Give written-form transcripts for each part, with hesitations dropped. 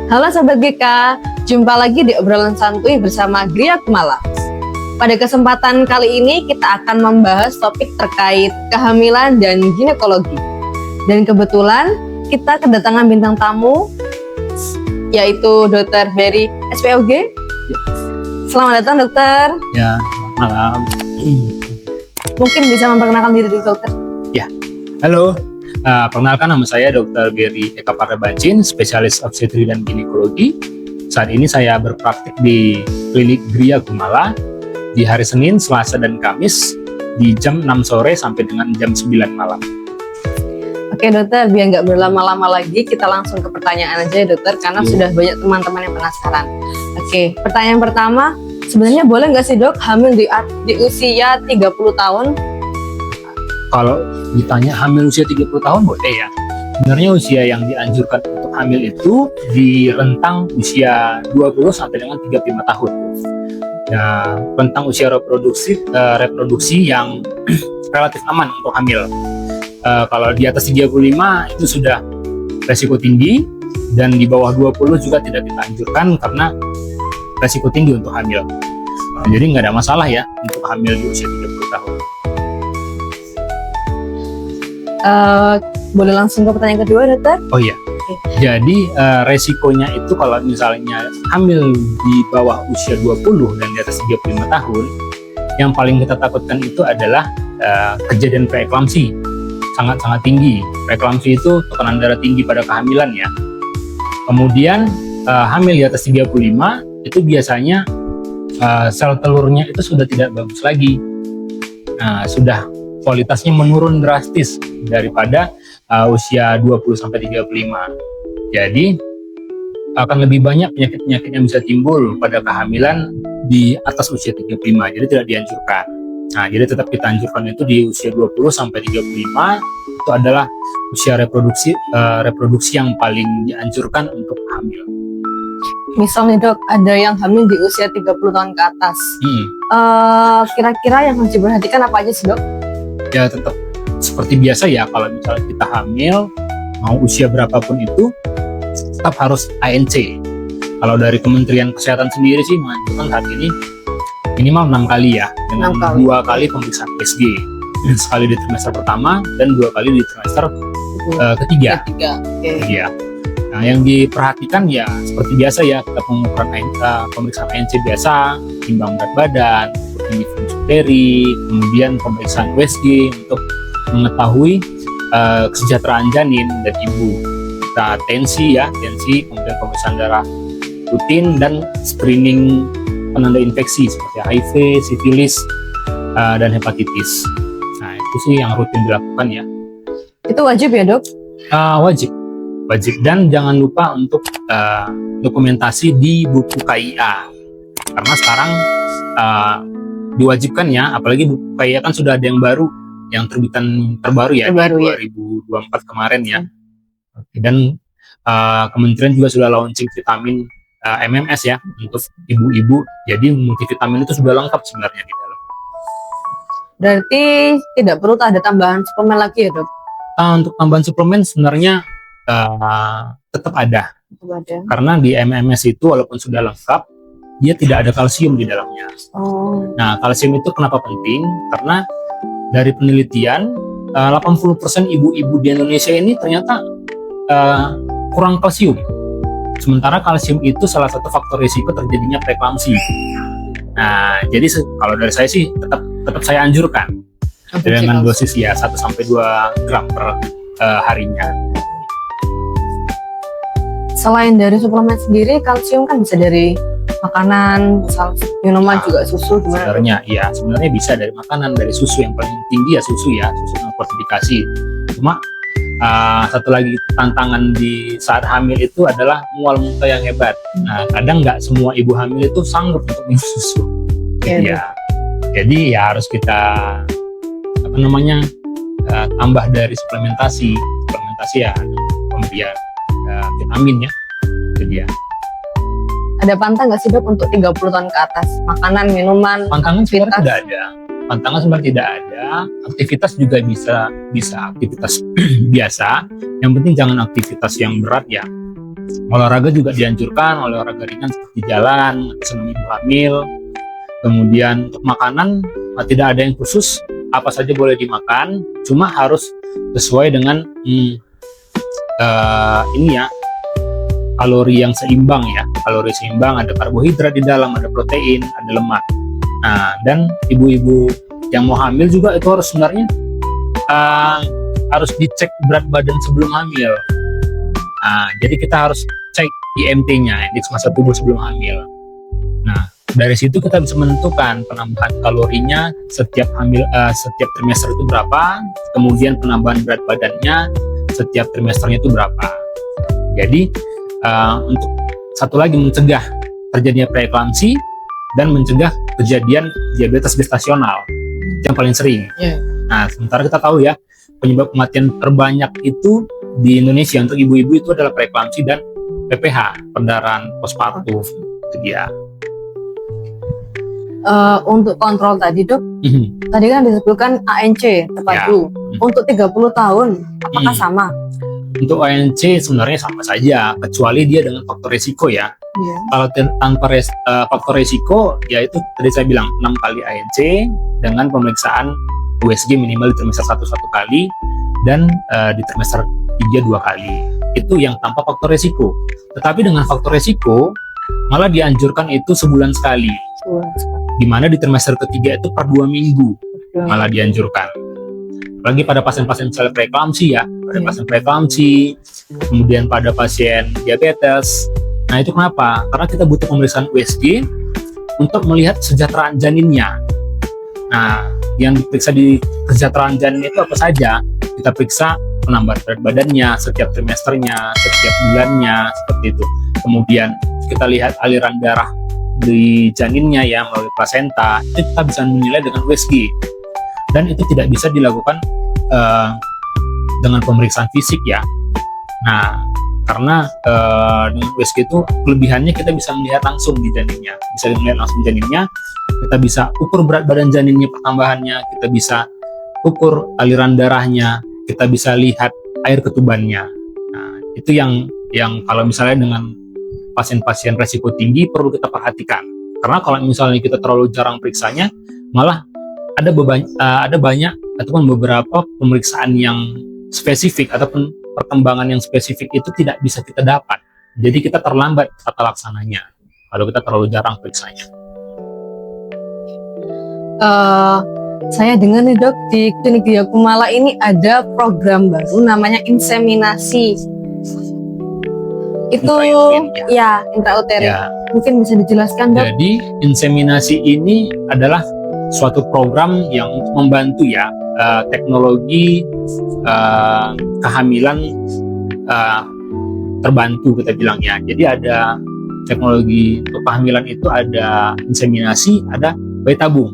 Halo Sobat GK, jumpa lagi di obrolan santuy bersama Gria Kumala. Pada kesempatan kali ini kita akan membahas topik terkait kehamilan dan ginekologi. Dan kebetulan kita kedatangan bintang tamu, yaitu Dr. Berry SPOG. Selamat datang dokter. Ya, malam. Mungkin bisa memperkenalkan diri dulu dokter. Ya, halo. Perkenalkan, nama saya Dr. Berry Eka Pardabancin, spesialis obstetri dan ginekologi. Saat ini saya berpraktik di klinik Gria Kumala di hari Senin, Selasa, dan Kamis di jam 6 sore sampai dengan jam 9 malam. Oke dokter, biar nggak berlama-lama lagi, kita langsung ke pertanyaan aja ya dokter, karena sudah banyak teman-teman yang penasaran. Oke, pertanyaan pertama, sebenarnya boleh nggak sih dok hamil di usia 30 tahun? Kalau ditanya hamil usia 30 tahun boleh ya. Sebenarnya usia yang dianjurkan untuk hamil itu di rentang usia 20 sampai dengan 35 tahun. Nah, rentang usia reproduksi yang relatif aman untuk hamil. Kalau di atas 35 itu sudah resiko tinggi, dan di bawah 20 juga tidak kita anjurkan karena resiko tinggi untuk hamil. Nah, jadi nggak ada masalah ya untuk hamil di usia 30 tahun. Boleh langsung ke pertanyaan kedua dokter? Oh iya. Jadi resikonya itu kalau misalnya hamil di bawah usia 20 dan di atas 35 tahun, yang paling kita takutkan itu adalah kejadian preeklamsi. Sangat-sangat tinggi. Preeklamsi itu tekanan darah tinggi pada kehamilan ya. Kemudian hamil di atas 35 itu biasanya sel telurnya itu sudah tidak bagus lagi. Nah, sudah kualitasnya menurun drastis daripada usia 20 sampai 35. Jadi akan lebih banyak penyakit-penyakit yang bisa timbul pada kehamilan di atas usia 35. Jadi tidak dianjurkan. Nah, jadi tetap kita anjurkan itu di usia 20 sampai 35 itu adalah usia reproduksi yang paling dianjurkan untuk hamil. Misalnya dok, ada yang hamil di usia 30 tahun ke atas. Kira-kira yang harus diperhatikan apa aja sih dok? Ya tetap seperti biasa ya, kalau misalnya kita hamil mau usia berapapun itu tetap harus ANC. Kalau dari Kementerian Kesehatan sendiri sih menganjurkan saat ini minimal 6 kali ya, dengan 2 kali pemeriksaan USG, sekali di trimester pertama dan 2 kali di trimester ketiga. Ya. Nah, yang diperhatikan ya seperti biasa ya, kita pemeriksaan ANC biasa, timbang berat badan, tinggi fungsi, kemudian pemeriksaan USG untuk mengetahui kesejahteraan janin dan ibu. Kita tensi, kemudian pemeriksaan darah rutin dan screening penanda infeksi seperti HIV, sifilis, dan hepatitis. Nah, itu sih yang rutin dilakukan ya. Itu wajib ya dok? Wajib, dan jangan lupa untuk dokumentasi di buku KIA, karena sekarang diwajibkan ya, apalagi buku KIA kan sudah ada yang baru, yang terbitan terbaru ya, 2024 kemarin ya. Dan Kementerian juga sudah launching vitamin MMS ya untuk ibu-ibu, jadi multivitamin itu sudah lengkap sebenarnya di dalam. Berarti tidak perlu ada tambahan suplemen lagi ya dok? Untuk tambahan suplemen sebenarnya tetap ada, karena di MMS itu walaupun sudah lengkap, dia tidak ada kalsium di dalamnya. Nah, kalsium itu kenapa penting? Karena dari penelitian 80% ibu-ibu di Indonesia ini ternyata kurang kalsium. Sementara kalsium itu salah satu faktor risiko terjadinya preeklamsi. Nah, jadi kalau dari saya sih tetap saya anjurkan dengan dosis ya 1-2 gram per harinya. Selain dari suplemen sendiri, kalsium kan bisa dari makanan, misal minuman, juga susu. Sebenarnya bisa dari makanan, dari susu. Yang paling tinggi ya susu fortifikasi. Cuma satu lagi tantangan di saat hamil itu adalah mual muntah yang hebat. Nah, kadang nggak semua ibu hamil itu sanggup untuk minum susu. Jadi ya harus kita tambah dari suplementasi ya, pemberian vitamin ya. Jadi ya. Ada pantang nggak sih dok untuk 30 tahun ke atas? Makanan, minuman, pantangan sebenarnya tidak ada. Pantangan sebenarnya tidak ada. Aktivitas juga bisa aktivitas biasa. Yang penting jangan aktivitas yang berat ya. Olahraga juga dianjurkan, olahraga ringan seperti jalan, senam ibu hamil. Kemudian untuk makanan tidak ada yang khusus, apa saja boleh dimakan, cuma harus sesuai dengan ini ya, kalori yang seimbang ya. Kalori seimbang, ada karbohidrat di dalam, ada protein, ada lemak. Nah, dan ibu-ibu yang mau hamil juga itu harus sebenarnya harus dicek berat badan sebelum hamil. Nah, jadi kita harus cek IMT-nya, indeks massa tubuh sebelum hamil. Nah, dari situ kita bisa menentukan penambahan kalorinya setiap hamil, setiap trimester itu berapa, kemudian penambahan berat badannya setiap trimesternya itu berapa. Jadi untuk satu lagi, mencegah terjadinya preeklamsi dan mencegah kejadian diabetes gestasional yang paling sering. Nah, sementara kita tahu ya, penyebab kematian terbanyak itu di Indonesia untuk ibu-ibu itu adalah preeklamsi dan PPH, pendarahan postpartum. Itu dia. Untuk kontrol tadi dok, tadi kan disebutkan ANC terpadu. Untuk 30 tahun, apakah sama? Untuk ANC sebenarnya sama saja, kecuali dia dengan faktor resiko ya. Kalau tanpa faktor resiko, ya itu tadi saya bilang 6 kali ANC dengan pemeriksaan USG minimal di trimester 1 kali dan di trimester 3 2 kali. Itu yang tanpa faktor resiko. Tetapi dengan faktor resiko malah dianjurkan itu sebulan sekali. Di mana di trimester ketiga itu per 2 minggu malah dianjurkan. Apalagi pada pasien-pasien misalnya preeklamsi ya, pada pasien preeklamsi, kemudian pada pasien diabetes. Nah, itu kenapa? Karena kita butuh pemeriksaan USG untuk melihat kesejahteraan janinnya. Nah, yang diperiksa di kesejahteraan janin itu apa saja? Kita periksa penambahan berat badannya setiap trimesternya, setiap bulannya, seperti itu. Kemudian kita lihat aliran darah di janinnya ya melalui plasenta, itu kita bisa menilai dengan USG. Dan itu tidak bisa dilakukan dengan pemeriksaan fisik ya. Nah, karena dengan USG itu kelebihannya kita bisa melihat langsung di janinnya, bisa melihat langsung janinnya, kita bisa ukur berat badan janinnya pertambahannya, kita bisa ukur aliran darahnya, kita bisa lihat air ketubannya. Nah, itu yang kalau misalnya dengan pasien-pasien resiko tinggi perlu kita perhatikan. Karena kalau misalnya kita terlalu jarang periksanya, malah ada banyak ataupun beberapa pemeriksaan yang spesifik ataupun perkembangan yang spesifik itu tidak bisa kita dapat. Jadi kita terlambat tata laksananya kalau kita terlalu jarang periksanya. Saya dengar nih dok, di klinik Diakumala ini ada program baru namanya inseminasi. Itu ya intrauterin. Ya. Mungkin bisa dijelaskan dok? Jadi inseminasi ini adalah suatu program yang membantu ya teknologi kehamilan terbantu kita bilang ya. Jadi ada teknologi untuk kehamilan itu ada inseminasi, ada bayi tabung.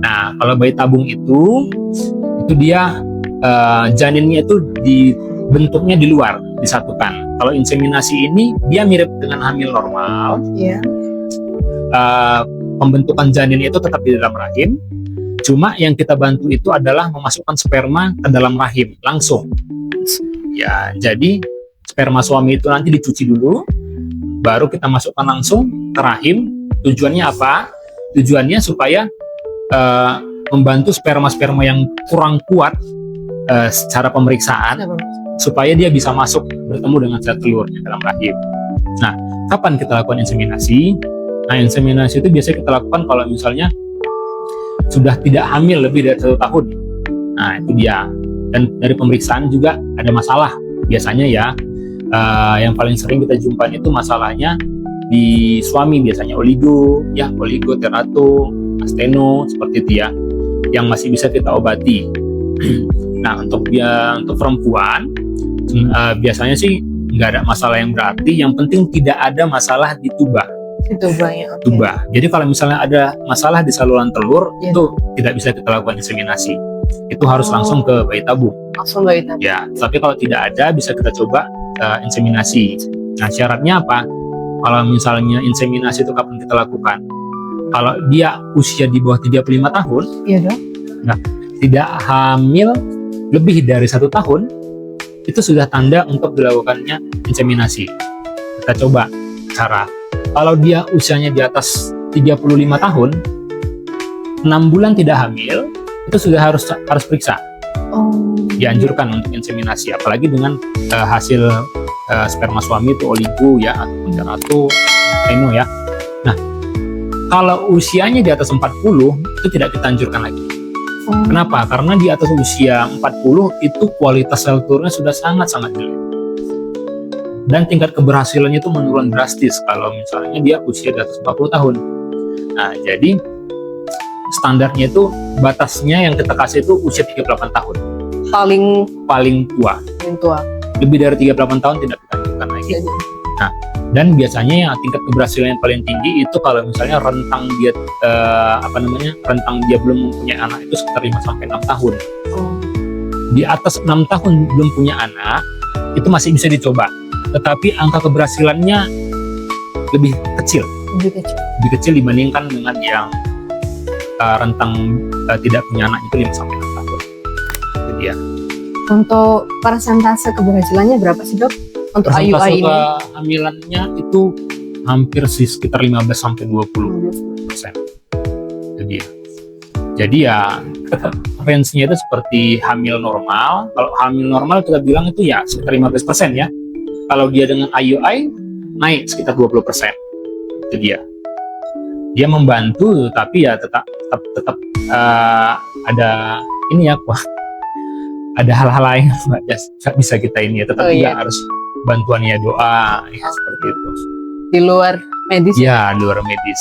Nah, kalau bayi tabung itu dia janinnya itu bentuknya di luar, disatukan. Kalau inseminasi ini dia mirip dengan hamil normal. Pembentukan janin itu tetap di dalam rahim. Cuma yang kita bantu itu adalah memasukkan sperma ke dalam rahim langsung. Ya, jadi sperma suami itu nanti dicuci dulu, baru kita masukkan langsung ke rahim. Tujuannya apa? Tujuannya supaya membantu sperma-sperma yang kurang kuat secara pemeriksaan, supaya dia bisa masuk bertemu dengan sel telurnya dalam rahim. Nah, kapan kita lakukan inseminasi? Nah, inseminasi itu biasanya kita lakukan kalau misalnya sudah tidak hamil lebih dari 1 tahun. Nah, itu dia. Dan dari pemeriksaan juga ada masalah. Biasanya ya, yang paling sering kita jumpai itu masalahnya di suami, biasanya oligo, terato, asteno, seperti itu ya, yang masih bisa kita obati. Nah, untuk perempuan, biasanya sih nggak ada masalah yang berarti. Yang penting tidak ada masalah di tuba. Tuba. Jadi kalau misalnya ada masalah di saluran telur, itu tidak bisa kita lakukan inseminasi. Itu harus langsung ke bayi tabung. Langsung bayi tabung. Ya, tapi kalau tidak ada bisa kita coba inseminasi. Nah, syaratnya apa? Kalau misalnya inseminasi itu kapan kita lakukan? Kalau dia usia di bawah 35 tahun, nah, tidak hamil lebih dari 1 tahun, itu sudah tanda untuk dilakukannya inseminasi. kita coba cara. Kalau dia usianya di atas 35 tahun, 6 bulan tidak hamil, itu sudah harus periksa. Dianjurkan untuk inseminasi, apalagi dengan hasil sperma suami itu oligo ya, atau cerato, eno ya. Nah, kalau usianya di atas 40, itu tidak kita anjurkan lagi. Kenapa? Karena di atas usia 40 itu kualitas sel telurnya sudah sangat-sangat jelek. Dan tingkat keberhasilannya itu menurun drastis kalau misalnya dia usia di atas 40 tahun. Nah, jadi standarnya itu batasnya yang kita kasih itu usia 38 tahun. Paling tua. Lebih dari 38 tahun tidak kita anjurkan lagi. Nah, dan biasanya yang tingkat keberhasilan yang paling tinggi itu kalau misalnya rentang dia rentang dia belum mempunyai anak itu sekitar 5 sampai 6 tahun. Di atas 6 tahun belum punya anak itu masih bisa dicoba. Tetapi angka keberhasilannya lebih kecil dibandingkan dengan yang rentang tidak punya anak itu 5 sampai 6 tahun. Jadi ya. Untuk persentase keberhasilannya berapa sih, Dok? Untuk IUI ini? Kehamilannya itu hampir sih sekitar 15 sampai 20%. Jadi ya range-nya itu seperti hamil normal. Kalau hamil normal kita bilang itu ya sekitar 15% ya. Kalau dia dengan IUI naik sekitar 20%. Itu dia. Dia membantu, tapi ya tetap ada ini ya, ada hal-hal lain yang bisa kita ini ya. Tetap juga harus bantuannya doa ya, seperti itu. Di luar medis? Ya, di luar medis.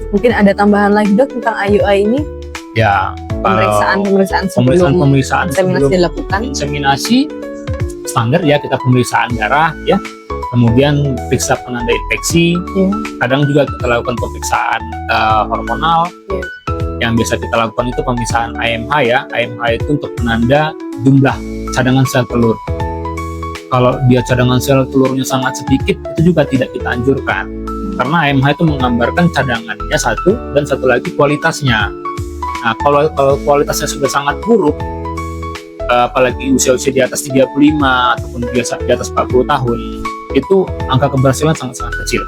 Mungkin ada tambahan lagi, Dok, tentang IUI ini? Ya, pemeriksaan sebelum inseminasi dilakukan. Inseminasi standar ya, kita pemeriksaan darah ya, kemudian periksa penanda infeksi. Kadang juga kita lakukan pemeriksaan hormonal. Yang biasa kita lakukan itu pemeriksaan AMH ya. AMH itu untuk penanda jumlah cadangan sel telur. Kalau dia cadangan sel telurnya sangat sedikit, itu juga tidak kita anjurkan. Karena AMH itu menggambarkan cadangannya satu, dan satu lagi kualitasnya. Nah, kalau kualitasnya sudah sangat buruk, apalagi usia-usia di atas 35 ataupun biasa di atas 40 tahun, itu angka keberhasilan sangat-sangat kecil.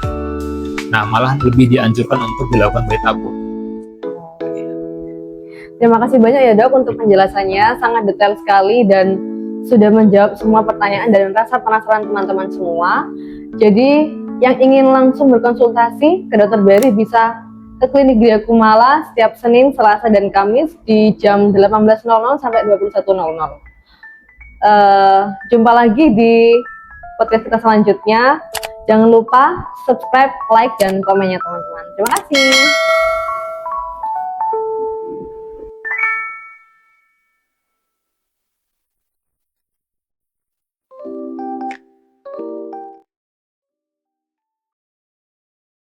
Nah, malah lebih dianjurkan untuk dilakukan bayi tabung. Terima kasih banyak ya, Dok, untuk penjelasannya, sangat detail sekali dan sudah menjawab semua pertanyaan dan rasa penasaran teman-teman semua. Jadi yang ingin langsung berkonsultasi ke Dr. Berry bisa ke Klinik Gria Kumala setiap Senin, Selasa, dan Kamis di jam 18.00 sampai 21.00. Jumpa lagi di podcast kita selanjutnya. Jangan lupa subscribe, like, dan komennya teman-teman. Terima kasih.